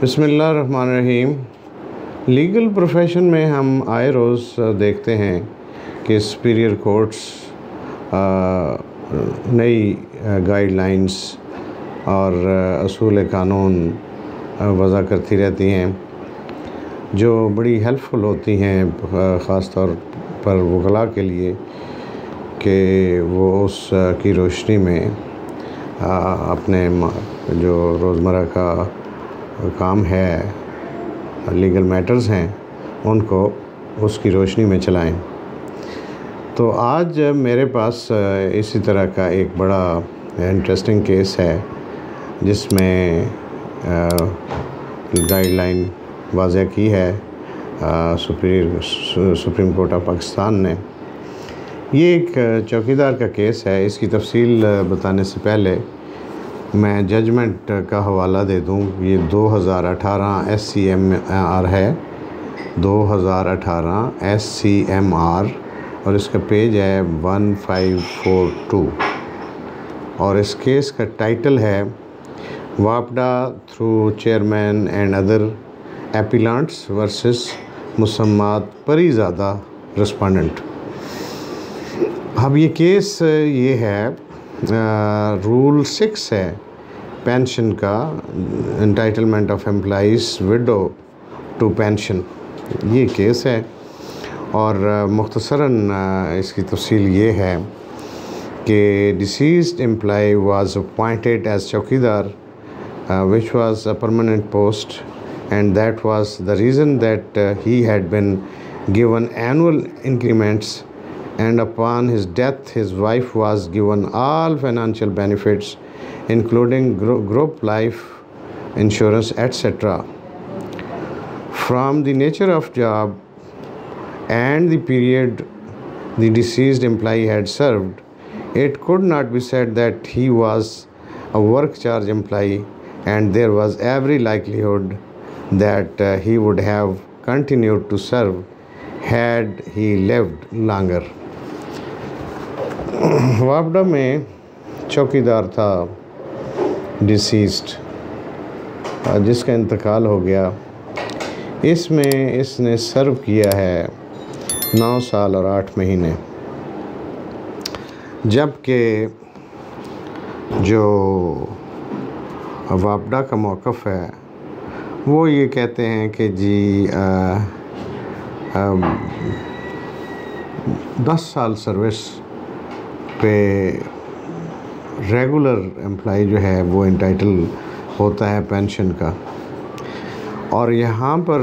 बिस्मिल्लाहिर्रहमानिर्रहीम। Legal profession में हम आए रोज़ देखते हैं कि सुपीरियर कोर्ट्स नई गाइडलाइंस और असूल कानून वज़ा करती रहती हैं जो बड़ी हेल्पफुल होती हैं, ख़ास तौर पर वकला के लिए कि वो उस की रोशनी में अपने जो रोज़मर्रा का काम है, लीगल मैटर्स हैं, उनको उसकी रोशनी में चलाएं। तो आज मेरे पास इसी तरह का एक बड़ा इंटरेस्टिंग केस है जिसमें गाइडलाइन वाज़ह की है सुप्रीम कोर्ट ऑफ पाकिस्तान ने। ये एक चौकीदार का केस है। इसकी तफसील बताने से पहले मैं जजमेंट का हवाला दे दूं। ये 2018 SCMR है, 2018 SCMR, और इसका पेज है 1542 और इस केस का टाइटल है वापडा through chairman and other appellants versus मुसम्मात परीज़ादा रिस्पोंडेंट। अब ये केस ये है रूल 6 है पेंशन का, entitlement of employees widow to pension. ये केस है और मुख्तसरन इसकी तफसील ये है कि deceased employee was appointed as chowkidar which was a permanent post, and that was the reason that he had been given annual increments, and upon his death his wife was given all financial benefits including group life insurance etc. From the nature of job and the period the deceased employee had served, it could not be said that he was a work charge employee, and there was every likelihood that he would have continued to serve had he lived longer. वापडा में चौकीदार था deceased जिसका इंतकाल हो गया। इसमें इसने सर्व किया है 9 साल और 8 महीने, जबकि जो वापडा का मौक़िफ़ है वो ये कहते हैं कि जी 10 साल सर्विस पे रेगुलर एम्प्लॉय जो है वो इंटाइटल होता है पेंशन का। और यहाँ पर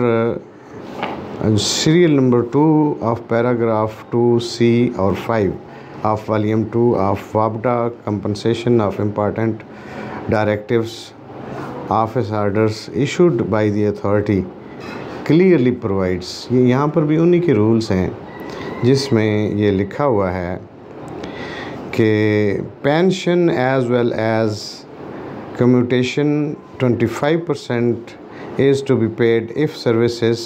serial number 2 of paragraph 2C और 5 ऑफ वॉल्यूम 2 ऑफ वापडा compensation of important directives office orders issued by the authority clearly provides. ये यहाँ पर भी उन्हीं के रूल्स हैं जिसमें ये लिखा हुआ है कि pension as well as commutation 25% is to be paid if services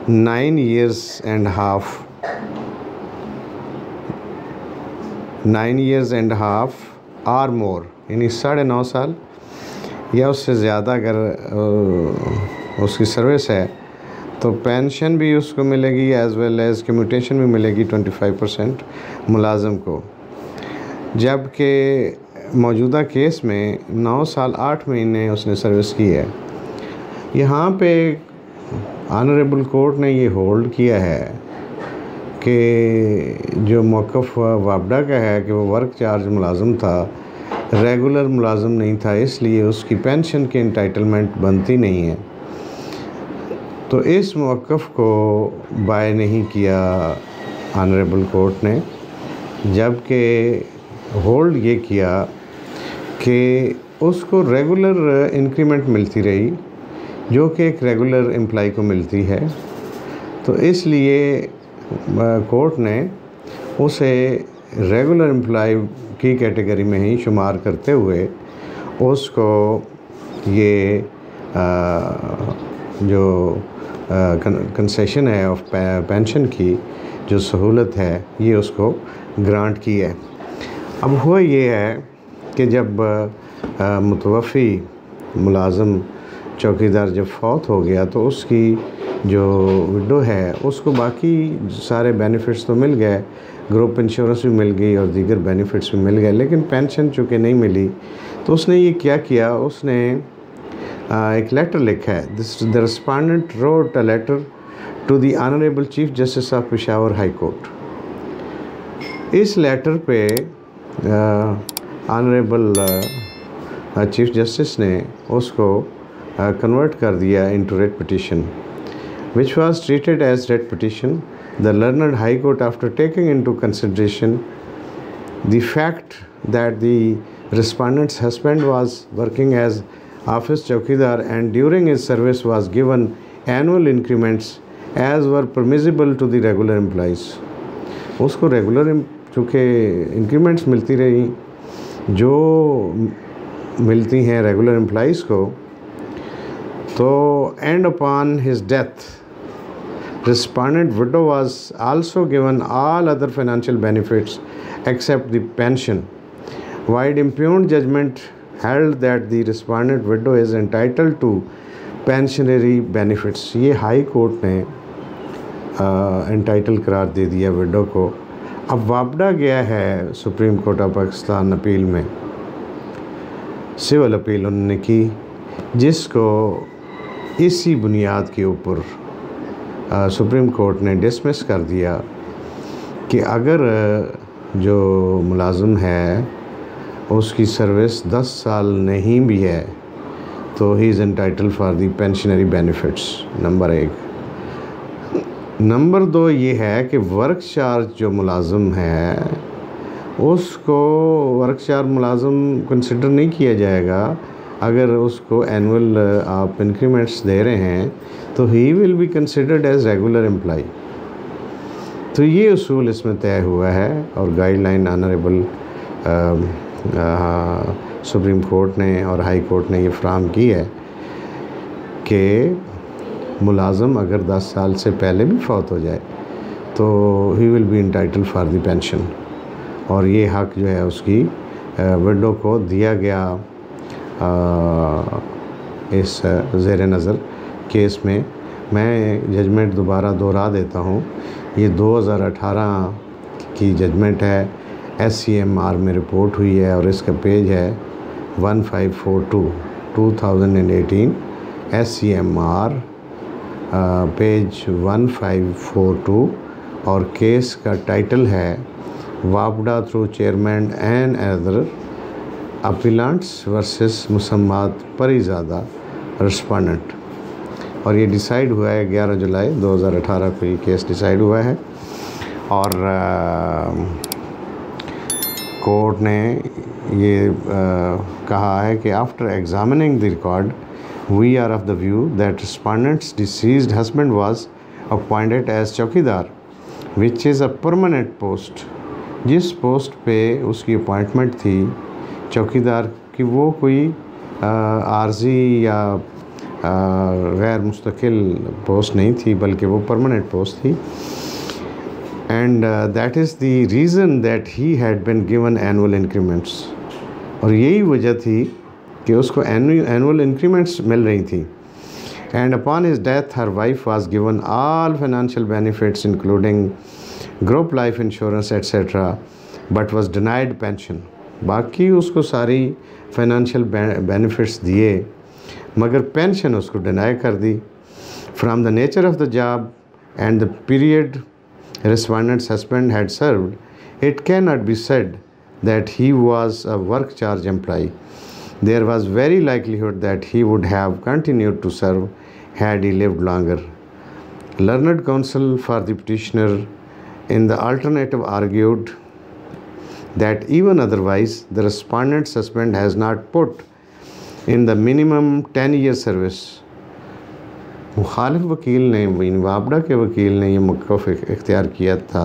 9 years and a half or more, यानी 9.5 साल या उससे ज़्यादा अगर उसकी सर्विस है तो पेंशन भी उसको मिलेगी एज़ वेल एज़ कम्यूटेशन भी मिलेगी 25% मुलाज़म को। जबकि मौजूदा केस में 9 साल 8 महीने उसने सर्विस की है। यहाँ पे ऑनरेबल कोर्ट ने ये होल्ड किया है कि जो मौक़िफ़ वापडा का है कि वो वर्क चार्ज मुलाज़म था, रेगुलर मुलाज़म नहीं था, इसलिए उसकी पेंशन की एंटाइटलमेंट बनती नहीं है। तो इस मौक़िफ़ को बाय नहीं किया ऑनरेबल कोर्ट ने, जबकि होल्ड ये किया कि उसको रेगुलर इंक्रीमेंट मिलती रही जो कि एक रेगुलर एम्प्लॉय को मिलती है। तो इसलिए कोर्ट ने उसे रेगुलर एम्प्लॉय की कैटेगरी में ही शुमार करते हुए उसको ये जो कंसेशन है ऑफ पेंशन की जो सहूलत है ये उसको ग्रांट की है। अब हुआ ये है कि जब मुतवफ़ी मुलाज़म चौकीदार जब फौत हो गया तो उसकी जो विडो है उसको बाकी सारे बेनिफिट्स तो मिल गए, ग्रुप इंश्योरेंस भी मिल गई और दीगर बेनिफिट्स भी मिल गए, लेकिन पेंशन चूँकि नहीं मिली तो उसने ये क्या किया, उसने एक लेटर लिखा है। The respondent wrote a letter to the honourable chief justice of Peshawar high court. इस लेटर पे ऑनरेबल चीफ जस्टिस ने उसको कन्वर्ट कर दिया into writ petition, which was treated as writ petition. The learned High Court, after taking into consideration the fact that the respondent's husband was working as office chowkidar and during his service was given annual increments as were permissible to the regular employees, उसको regular चूँकि increments मिलती रही जो मिलती हैं regular employees को, तो and upon his death respondent widow was also given all other financial benefits except the pension, while impugned judgment held that the respondent widow is entitled to pensionary benefits। ये high court ने entitle करार दे दिया window को। अब वापडा गया है supreme court of Pakistan appeal में, civil appeal उन्होंने की, जिसको इसी बुनियाद के ऊपर सुप्रीम कोर्ट ने डिसमिस कर दिया कि अगर जो मुलाज़िम है उसकी सर्विस 10 साल नहीं भी है तो he is entitle for the pensionary benefits, number 1। Number 2 ये है कि वर्क चार्ज जो मुलाज़िम है उसको वर्क चार्ज मुलाज़िम कंसिडर नहीं किया जाएगा। अगर उसको एनुअल आप इंक्रीमेंट्स दे रहे हैं तो he will be considered as regular employee. तो ये उसूल इसमें तय हुआ है और गाइडलाइन ऑनरेबल सुप्रीम कोर्ट ने और हाई कोर्ट ने ये फ्राहम की है कि मुलाज़िम अगर 10 साल से पहले भी फौत हो जाए तो he will be entitle for the pension, और ये हक़ जो है उसकी विडो को दिया गया इस ज़ेर नज़र केस में। मैं जजमेंट दोबारा दोहरा देता हूँ, ये 2018 की जजमेंट है, SCMR में रिपोर्ट हुई है और इसका पेज है 1542 2018 SCMR पेज 1542, और केस का टाइटल है वापडा through chairman and other appellants versus मुसम्मात परीज़ादा रिस्पोंडेंट। और ये डिसाइड हुआ है 11 जुलाई 2018 को ये केस डिसाइड हुआ है। और कोर्ट ने ये कहा है कि after examining the record we are of the view that respondents deceased husband was appointed as chowkidar which is a permanent post. जिस पोस्ट पे उसकी अपॉइंटमेंट थी चौकीदार की वो कोई आर्जी या गैर मुस्तकिल पोस्ट नहीं थी, बल्कि वो परमानेंट पोस्ट थी। And that is the reason that he had been given annual increments, और यही वजह थी कि उसको एनुअल इंक्रीमेंट्स मिल रही थी। And upon his death her wife was given all financial benefits including group life insurance etcetera but was denied pension. बाकी उसको सारी फाइनेंशियल बेनिफिट्स दिए मगर पेंशन उसको डिनाई कर दी। From the nature of the job and the period respondent's husband had served, it cannot be said that he was a work charge employee. There was very likelihood that he would have continued to serve had he lived longer. Learned counsel for the petitioner in the alternative argued that even otherwise the respondent's husband has not put in the minimum 10-year service. मुखालिफ वकील ने, वापडा के वकील ने ये मौक़िफ़ इख्तियार किया था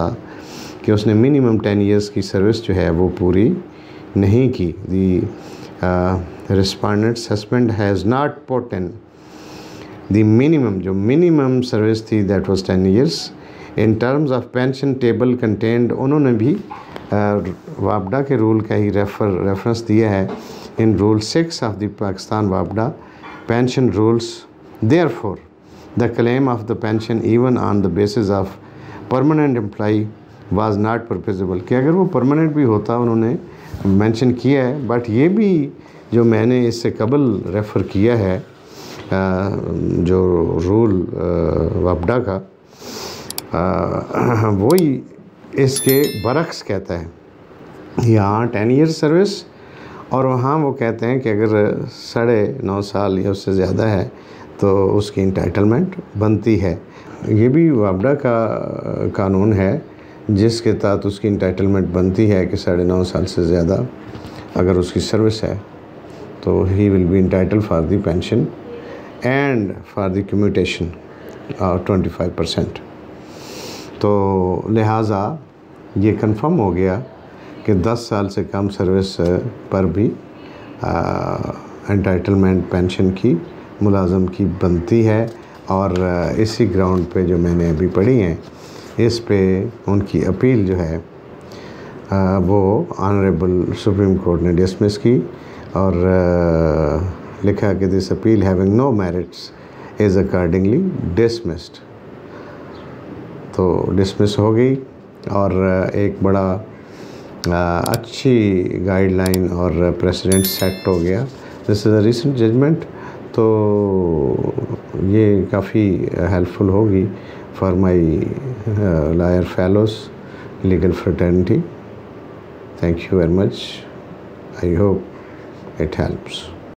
कि उसने मिनिमम 10 इयर्स की सर्विस जो है वो पूरी नहीं की। The respondents husband has not put in the minimum, जो मिनिमम सर्विस थी that was 10 years in terms of pension table contend. उन्होंने भी वापडा के रूल का ही रेफरेंस दिया है in rule 6 of the Pakistan वापडा pension rules. Therefore, the claim of the pension even on the basis of permanent employee was not purposable. कि अगर वो परमानेंट भी होता उन्होंने मेंशन किया है, बट ये भी जो मैंने इससे कबल रेफ़र किया है जो रूल वापडा का, वही इसके बरक्स कहता है। यहाँ 10 ईयर सर्विस और वहाँ वो कहते हैं कि अगर 9.5 साल या उससे ज़्यादा है तो उसकी इंटाइटलमेंट बनती है। ये भी वापडा का कानून है जिसके तहत उसकी इंटाइटलमेंट बनती है कि 9.5 साल से ज़्यादा अगर उसकी सर्विस है तो he will be entitle for the pension and for the commutation 25%। तो लिहाजा ये कंफर्म हो गया कि 10 साल से कम सर्विस पर भी एंटाइटलमेंट पेंशन की मुलाज़म की बनती है। और इसी ग्राउंड पे जो मैंने अभी पढ़ी हैं, इस पे उनकी अपील जो है वो ऑनरेबल सुप्रीम कोर्ट ने डिसमिस की और लिखा कि this appeal having no merits is accordingly dismissed. तो डिसमिस हो गई और एक बड़ा अच्छी गाइडलाइन और प्रेसिडेंट सेट हो गया। This is a recent judgment, तो ये काफ़ी हेल्पफुल होगी for my lawyer fellows legal fraternity. Thank you very much. I hope it helps.